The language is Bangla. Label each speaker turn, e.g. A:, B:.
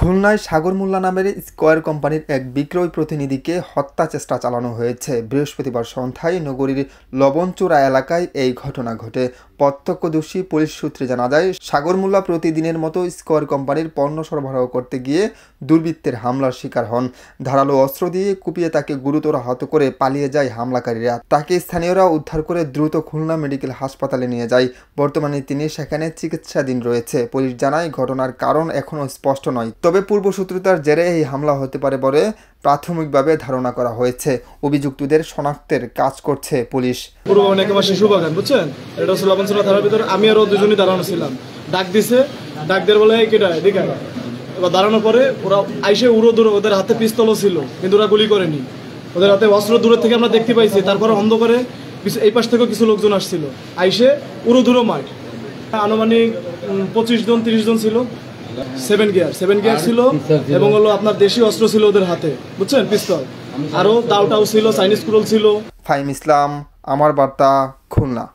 A: খুলনায় সাগর মোল্লা নামের স্কয়ার কোম্পানির এক বিক্রয় প্রতিনিধিকে হত্যা চেষ্টা চালানো হয়েছে। বৃহস্পতিবার সন্ধ্যায় নগরীর লবণচূড়া এলাকায় এই ঘটনা ঘটে। প্রত্যক্ষদর্শী পুলিশ সূত্রে জানা যায়, সাগর মোল্লা প্রতিদিনের মতো স্কয়ার কোম্পানির পণ্য সরবরাহ করতে গিয়ে দুর্বৃত্তের হামলার শিকার হন। ধারালো অস্ত্র দিয়ে কুপিয়ে তাকে গুরুতর আহত করে পালিয়ে যায় হামলাকারীরা। তাকে স্থানীয়রা উদ্ধার করে দ্রুত খুলনা মেডিকেল হাসপাতালে নিয়ে যায়। বর্তমানে তিনি সেখানে চিকিৎসাধীন রয়েছে। পুলিশ জানায়, ঘটনার কারণ এখনও স্পষ্ট নয়, তবে পূর্বশত্রুতার জেরে এই হামলা হতে পারে বলে প্রাথমিকভাবে ধারণা করা হয়েছে। অভিযুক্তদের শনাক্তের কাজ করছে পুলিশ।
B: পুরো অনেক আমার শিশু বাগান, বুঝছেন, এটা হচ্ছে লবণচূড়া থানার ভিতরে। আমি আরো দুজনই দাঁড়ানো ছিলাম। ডাক দিছে, ডাক দেওয়ার বলে কেটা এদিকে। এবার দাঁড়ানোর পরে ওরা আইসে উড়ো দূরে, ওদের হাতে পিস্তলও ছিল কিন্তু ওরা গুলি করেনি। ওদের হাতে অস্ত্র দূরের থেকে আমরা দেখতে পাইছি। তারপরে অন্ধকারে এই পাশ থেকেও কিছু লোকজন আসছিল, আইসে উড়ো দূরো মাঠ। আনুমানিক 25 জন 30 জন ছিল। 7 গিয়ার ছিল এবং হলো আপনার দেশি অস্ত্র ছিল ওদের হাতে, বুঝছেন, পিস্তল, আরো দাউটাও ছিল, চাইনিজ কুড়োল ছিল।
A: ফাহিম ইসলাম, আমার বার্তা, খুলনা।